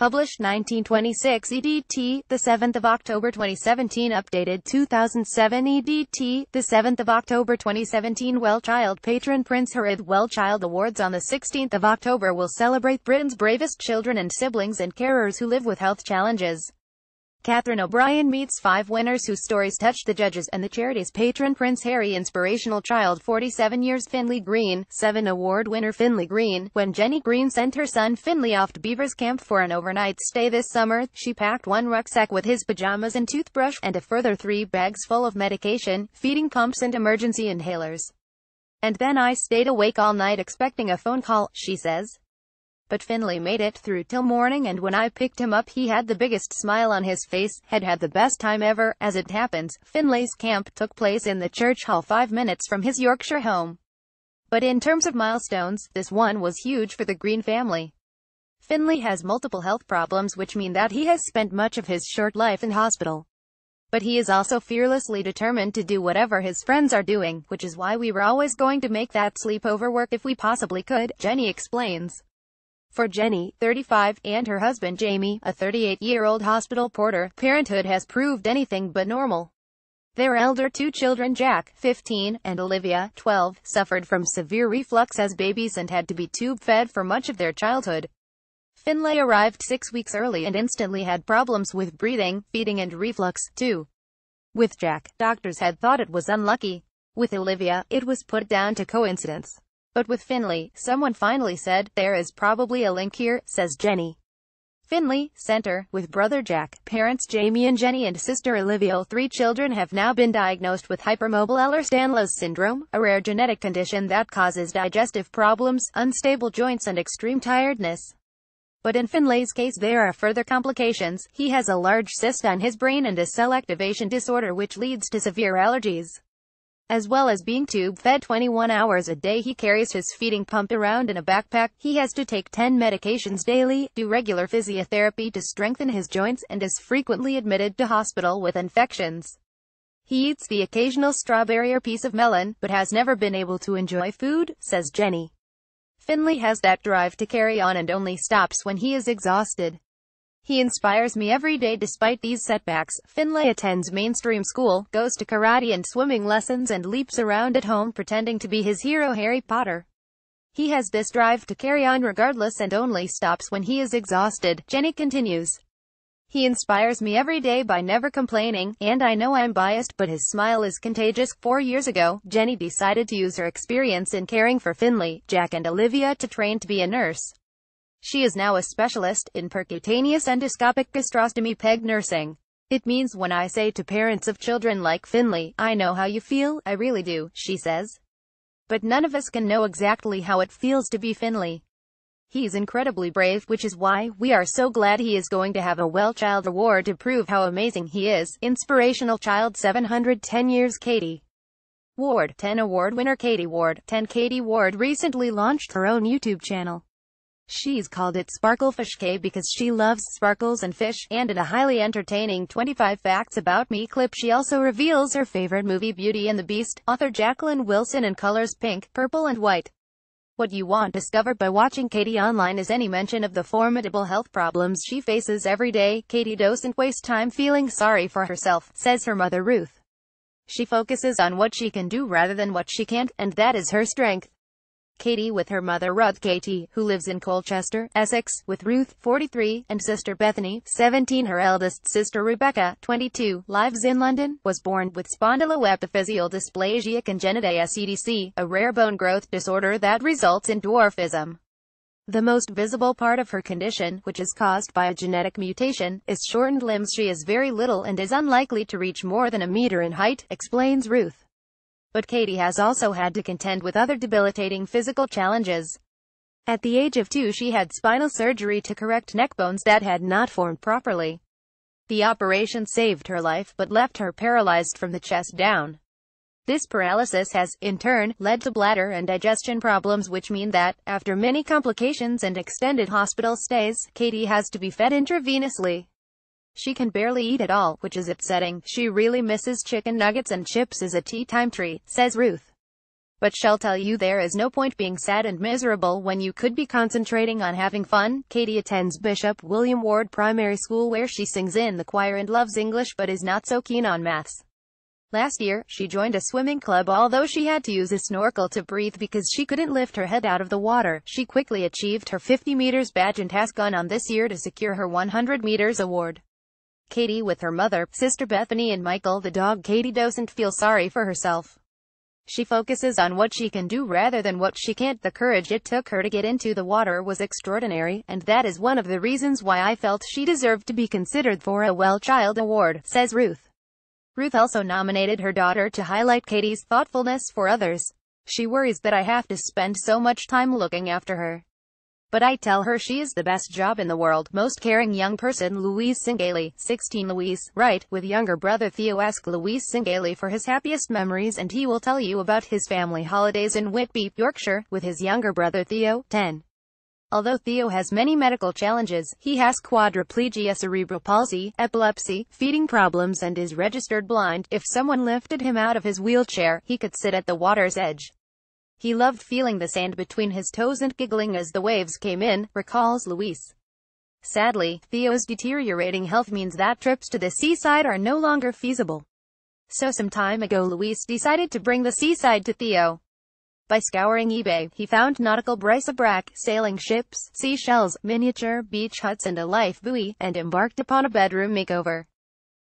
Published 1926 EDT, the 7th of October 2017. Updated 2007 EDT, the 7th of October 2017. WellChild patron Prince HarryThe WellChild Awards on the 16th of October will celebrate Britain's bravest children and siblings and carers who live with health challenges. Catherine O'Brien meets 5 winners whose stories touched the judges and the charities. Patron Prince Harry inspirational child 47 years. Finley Green, 7 award winner Finley Green. When Jenny Green sent her son Finley off to Beavers Camp for an overnight stay this summer, she packed 1 rucksack with his pajamas and toothbrush, and a further 3 bags full of medication, feeding pumps and emergency inhalers. And then I stayed awake all night expecting a phone call, she says. But Finley made it through till morning, and when I picked him up he had the biggest smile on his face, had the best time ever. As it happens, Finley's camp took place in the church hall 5 minutes from his Yorkshire home. But in terms of milestones, this one was huge for the Green family. Finley has multiple health problems which mean that he has spent much of his short life in hospital. But he is also fearlessly determined to do whatever his friends are doing, which is why we were always going to make that sleepover work if we possibly could, Jenny explains. For Jenny, 35, and her husband Jamie, a 38-year-old hospital porter, parenthood has proved anything but normal. Their elder 2 children, Jack, 15, and Olivia, 12, suffered from severe reflux as babies and had to be tube-fed for much of their childhood. Finley arrived 6 weeks early and instantly had problems with breathing, feeding and reflux, too. With Jack, doctors had thought it was unlucky. With Olivia, it was put down to coincidence. But with Finley, someone finally said, there is probably a link here, says Jenny. Finley, center, with brother Jack, parents Jamie and Jenny and sister Olivia. 3 children have now been diagnosed with hypermobile Ehlers-Danlos syndrome, a rare genetic condition that causes digestive problems, unstable joints and extreme tiredness. But in Finley's case there are further complications. He has a large cyst on his brain and a cell activation disorder which leads to severe allergies. As well as being tube-fed 21 hours a day, he carries his feeding pump around in a backpack. He has to take 10 medications daily, do regular physiotherapy to strengthen his joints, and is frequently admitted to hospital with infections. He eats the occasional strawberry or piece of melon, but has never been able to enjoy food, says Jenny. Finley has that drive to carry on and only stops when he is exhausted. He inspires me every day despite these setbacks. Finley attends mainstream school, goes to karate and swimming lessons and leaps around at home pretending to be his hero Harry Potter. He has this drive to carry on regardless and only stops when he is exhausted, Jenny continues. He inspires me every day by never complaining, and I know I'm biased, but his smile is contagious. 4 years ago, Jenny decided to use her experience in caring for Finley, Jack and Olivia to train to be a nurse. She is now a specialist in percutaneous endoscopic gastrostomy PEG nursing. It means when I say to parents of children like Finley, I know how you feel, I really do, she says. But none of us can know exactly how it feels to be Finley. He's incredibly brave, which is why we are so glad he is going to have a WellChild award to prove how amazing he is. Inspirational child 710 years. Katie Ward, 10 award winner Katie Ward, 10. Katie Ward recently launched her own YouTube channel. She's called it Sparklefish K because she loves sparkles and fish, and in a highly entertaining 25 Facts About Me clip she also reveals her favorite movie Beauty and the Beast, author Jacqueline Wilson, in colors pink, purple and white. What you won't discover by watching Katie online is any mention of the formidable health problems she faces every day. Katie doesn't waste time feeling sorry for herself, says her mother Ruth. She focuses on what she can do rather than what she can't, and that is her strength. Katie with her mother Ruth Katie, who lives in Colchester, Essex, with Ruth, 43, and sister Bethany, 17. Her eldest sister Rebecca, 22, lives in London, was born with spondyloepiphyseal dysplasia congenita (SEDC), a rare bone growth disorder that results in dwarfism. The most visible part of her condition, which is caused by a genetic mutation, is shortened limbs. She is very little and is unlikely to reach more than a meter in height, explains Ruth. But Katie has also had to contend with other debilitating physical challenges. At the age of 2 she had spinal surgery to correct neck bones that had not formed properly. The operation saved her life, but left her paralyzed from the chest down. This paralysis has, in turn, led to bladder and digestion problems, which mean that, after many complications and extended hospital stays, Katie has to be fed intravenously. She can barely eat at all, which is upsetting. She really misses chicken nuggets and chips as a tea time treat, says Ruth. But she'll tell you there is no point being sad and miserable when you could be concentrating on having fun. Katie attends Bishop William Ward Primary School where she sings in the choir and loves English but is not so keen on maths. Last year, she joined a swimming club although she had to use a snorkel to breathe because she couldn't lift her head out of the water. She quickly achieved her 50 meters badge and has gone on this year to secure her 100 meters award. Katie with her mother, sister Bethany and Michael the dog. Katie doesn't feel sorry for herself. She focuses on what she can do rather than what she can't. The courage it took her to get into the water was extraordinary, and that is one of the reasons why I felt she deserved to be considered for a WellChild award, says Ruth. Ruth also nominated her daughter to highlight Katie's thoughtfulness for others. She worries that I have to spend so much time looking after her. But I tell her she is the best job in the world. Most caring young person. Louise Singaley, 16. Louise, right, with younger brother Theo. Ask Louise Singaley for his happiest memories and he will tell you about his family holidays in Whitby, Yorkshire, with his younger brother Theo, 10. Although Theo has many medical challenges, he has quadriplegia, cerebral palsy, epilepsy, feeding problems and is registered blind. If someone lifted him out of his wheelchair, he could sit at the water's edge. He loved feeling the sand between his toes and giggling as the waves came in, recalls Louise. Sadly, Theo's deteriorating health means that trips to the seaside are no longer feasible. So some time ago Louise decided to bring the seaside to Theo. By scouring eBay, he found nautical bric-a-brac, sailing ships, seashells, miniature beach huts and a life buoy, and embarked upon a bedroom makeover.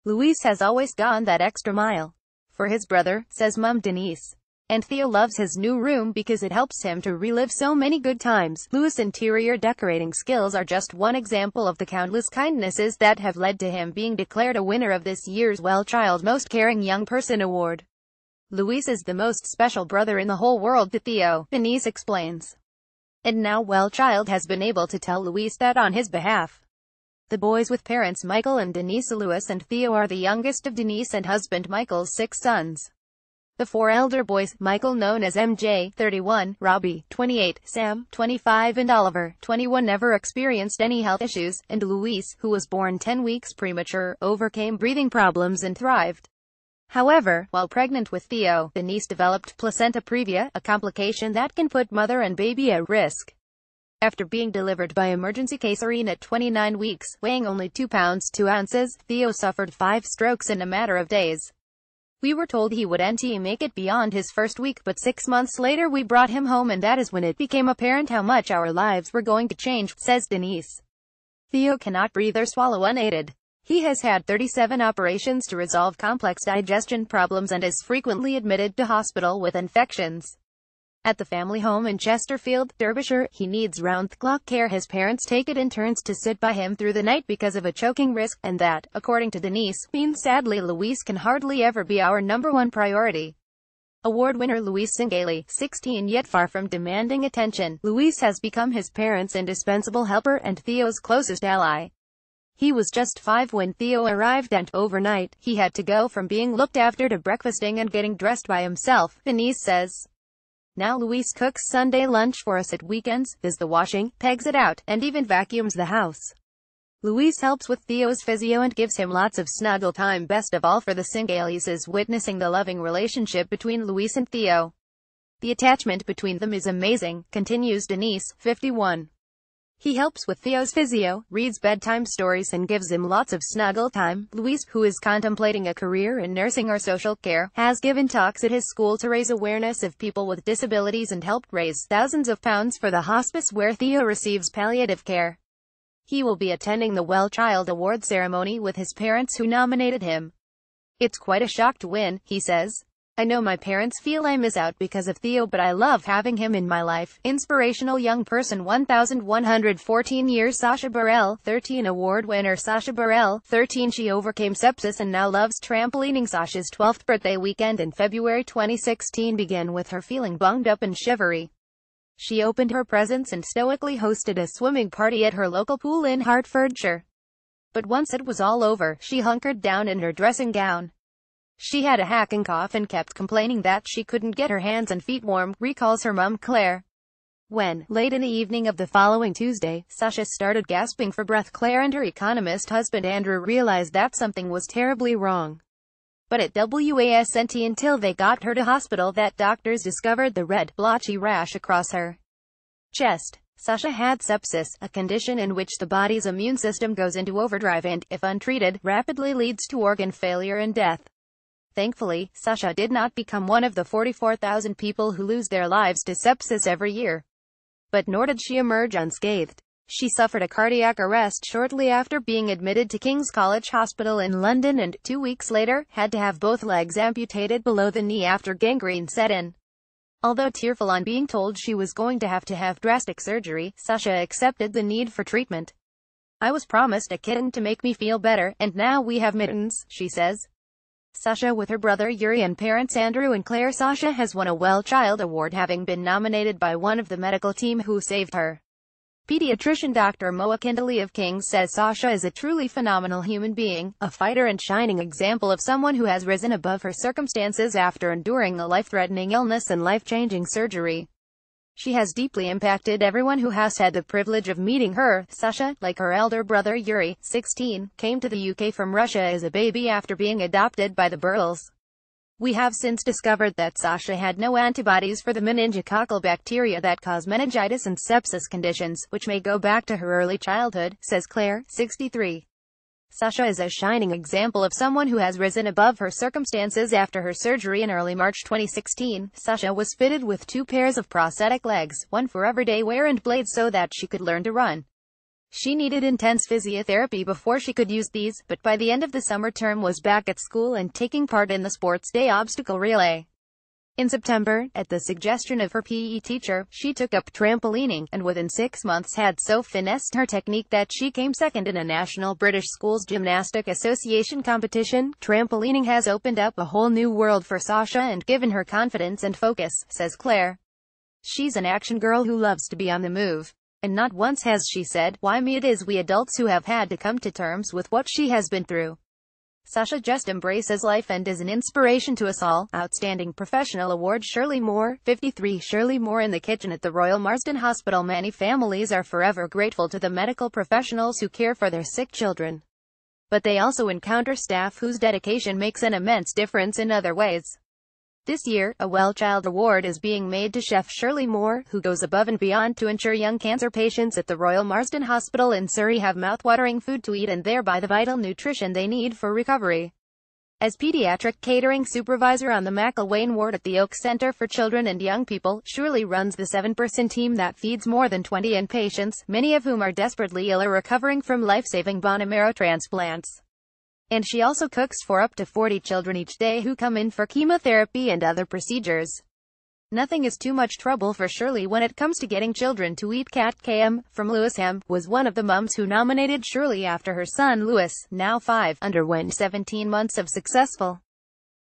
Louise has always gone that extra mile for his brother, says Mum Denise. And Theo loves his new room because it helps him to relive so many good times. Louis' interior decorating skills are just one example of the countless kindnesses that have led to him being declared a winner of this year's WellChild Most Caring Young Person Award. Louis is the most special brother in the whole world to Theo, Denise explains. And now WellChild has been able to tell Louis that on his behalf. The boys with parents Michael and Denise. Louis and Theo are the youngest of Denise and husband Michael's 6 sons. The 4 elder boys, Michael known as MJ, 31, Robbie, 28, Sam, 25 and Oliver, 21 never experienced any health issues, and Louise, who was born 10 weeks premature, overcame breathing problems and thrived. However, while pregnant with Theo, Denise developed placenta previa, a complication that can put mother and baby at risk. After being delivered by emergency cesarean at 29 weeks, weighing only 2 pounds 2 ounces, Theo suffered 5 strokes in a matter of days. We were told he wouldn't make it beyond his first week, but 6 months later we brought him home and that is when it became apparent how much our lives were going to change, says Denise. Theo cannot breathe or swallow unaided. He has had 37 operations to resolve complex digestion problems and is frequently admitted to hospital with infections. At the family home in Chesterfield, Derbyshire, he needs round-the-clock care. His parents take it in turns to sit by him through the night because of a choking risk, and that, according to Denise, means sadly Louise can hardly ever be our #1 priority. Award winner Louise Singaley, 16 yet far from demanding attention, Louise has become his parents' indispensable helper and Theo's closest ally. He was just 5 when Theo arrived and, overnight, he had to go from being looked after to breakfasting and getting dressed by himself, Denise says. Now Louise cooks Sunday lunch for us at weekends, does the washing, pegs it out, and even vacuums the house. Louise helps with Theo's physio and gives him lots of snuggle time. Best of all for the Singaleys is witnessing the loving relationship between Louise and Theo. The attachment between them is amazing, continues Denise, 51. He helps with Theo's physio, reads bedtime stories and gives him lots of snuggle time. Louise, who is contemplating a career in nursing or social care, has given talks at his school to raise awareness of people with disabilities and helped raise thousands of pounds for the hospice where Theo receives palliative care. He will be attending the WellChild Award ceremony with his parents who nominated him. It's quite a shock to win, he says. I know my parents feel I miss out because of Theo, but I love having him in my life. Inspirational young person. 1114 years. Sasha Burrell, 13. Award winner Sasha Burrell, 13. She overcame sepsis and now loves trampolining. Sasha's 12th birthday weekend in February 2016 began with her feeling bunged up and shivery. She opened her presents and stoically hosted a swimming party at her local pool in Hertfordshire. But once it was all over, she hunkered down in her dressing gown. She had a hacking cough and kept complaining that she couldn't get her hands and feet warm, recalls her mum Claire. When, late in the evening of the following Tuesday, Sasha started gasping for breath, Claire and her economist husband Andrew realized that something was terribly wrong. but it wasn't until they got her to hospital that doctors discovered the red, blotchy rash across her chest. Sasha had sepsis, a condition in which the body's immune system goes into overdrive and, if untreated, rapidly leads to organ failure and death. Thankfully, Sasha did not become one of the 44,000 people who lose their lives to sepsis every year. But nor did she emerge unscathed. She suffered a cardiac arrest shortly after being admitted to King's College Hospital in London and, 2 weeks later, had to have both legs amputated below the knee after gangrene set in. Although tearful on being told she was going to have drastic surgery, Sasha accepted the need for treatment. "I was promised a kitten to make me feel better, and now we have mittens," she says. Sasha, with her brother Yuri and parents Andrew and Claire. Sasha has won a WellChild award, having been nominated by one of the medical team who saved her. Pediatrician Dr. Moa Kindley of King's says Sasha is a truly phenomenal human being, a fighter and shining example of someone who has risen above her circumstances after enduring a life-threatening illness and life-changing surgery. She has deeply impacted everyone who has had the privilege of meeting her. Sasha, like her elder brother Yuri, 16, came to the UK from Russia as a baby after being adopted by the Burles. We have since discovered that Sasha had no antibodies for the meningococcal bacteria that cause meningitis and sepsis conditions, which may go back to her early childhood, says Claire, 63. Sasha is a shining example of someone who has risen above her circumstances after her surgery in early March 2016. Sasha was fitted with 2 pairs of prosthetic legs, one for everyday wear and blades so that she could learn to run. She needed intense physiotherapy before she could use these, but by the end of the summer term was back at school and taking part in the sports day obstacle relay. In September, at the suggestion of her PE teacher, she took up trampolining, and within 6 months had so finessed her technique that she came second in a National British Schools Gymnastic Association competition. Trampolining has opened up a whole new world for Sasha and given her confidence and focus, says Claire. She's an action girl who loves to be on the move. And not once has she said, "Why me?" It is we adults who have had to come to terms with what she has been through. Sasha just embraces life and is an inspiration to us all. Outstanding Professional Award Shirley Moore, 53. Shirley Moore in the kitchen at the Royal Marsden Hospital. Many families are forever grateful to the medical professionals who care for their sick children. But they also encounter staff whose dedication makes an immense difference in other ways. This year, a WellChild award is being made to Chef Shirley Moore, who goes above and beyond to ensure young cancer patients at the Royal Marsden Hospital in Surrey have mouth-watering food to eat and thereby the vital nutrition they need for recovery. As pediatric catering supervisor on the McIlwain ward at the Oak Centre for Children and Young People, Shirley runs the 7-person team that feeds more than 20 patients, many of whom are desperately ill or recovering from life-saving bone marrow transplants. And she also cooks for up to 40 children each day who come in for chemotherapy and other procedures. Nothing is too much trouble for Shirley when it comes to getting children to eat. Kat KM, from Lewisham, was one of the mums who nominated Shirley after her son Lewis, now 5, underwent 17 months of successful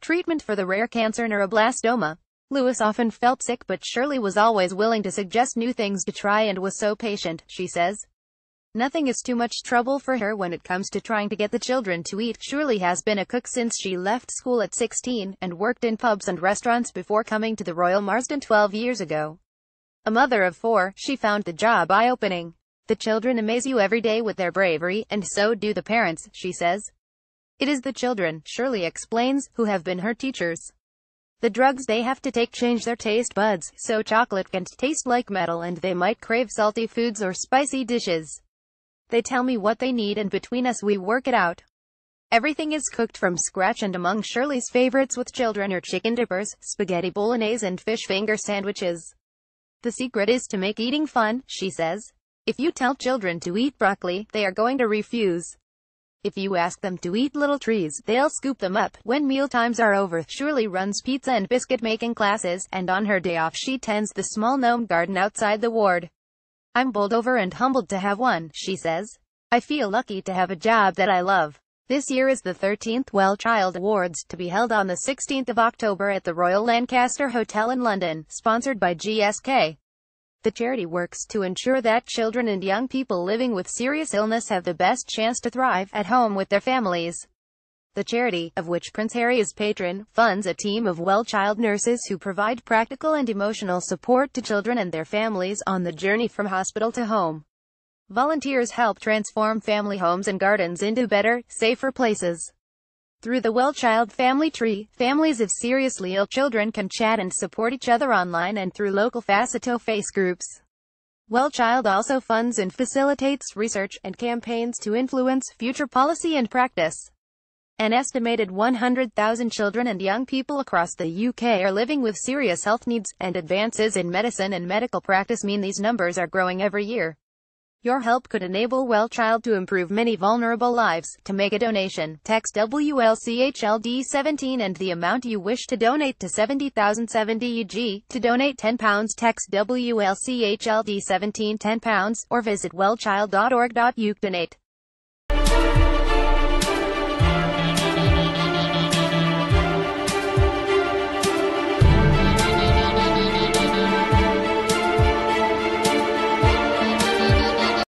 treatment for the rare cancer neuroblastoma. Lewis often felt sick, but Shirley was always willing to suggest new things to try and was so patient, she says. Nothing is too much trouble for her when it comes to trying to get the children to eat. Shirley has been a cook since she left school at 16, and worked in pubs and restaurants before coming to the Royal Marsden 12 years ago. A mother of 4, she found the job eye-opening. The children amaze you every day with their bravery, and so do the parents, she says. It is the children, Shirley explains, who have been her teachers. The drugs they have to take change their taste buds, so chocolate can taste like metal and they might crave salty foods or spicy dishes. They tell me what they need and between us we work it out. Everything is cooked from scratch, and among Shirley's favorites with children are chicken dippers, spaghetti bolognese and fish finger sandwiches. The secret is to make eating fun, she says. If you tell children to eat broccoli, they are going to refuse. If you ask them to eat little trees, they'll scoop them up. When meal times are over, Shirley runs pizza and biscuit making classes, and on her day off she tends the small gnome garden outside the ward. I'm bowled over and humbled to have one, she says. I feel lucky to have a job that I love. This year is the 13th WellChild Awards, to be held on the 16th of October at the Royal Lancaster Hotel in London, sponsored by GSK. The charity works to ensure that children and young people living with serious illness have the best chance to thrive at home with their families. The charity, of which Prince Harry is patron, funds a team of WellChild nurses who provide practical and emotional support to children and their families on the journey from hospital to home. Volunteers help transform family homes and gardens into better, safer places. Through the WellChild family tree, families of seriously ill children can chat and support each other online and through local face-to-face groups. WellChild also funds and facilitates research and campaigns to influence future policy and practice. An estimated 100,000 children and young people across the UK are living with serious health needs, and advances in medicine and medical practice mean these numbers are growing every year. Your help could enable WellChild to improve many vulnerable lives. To make a donation, text WLCHLD17 and the amount you wish to donate to 70,070 UG. To donate £10, text WLCHLD17 £10, or visit wellchild.org.uk. Donate.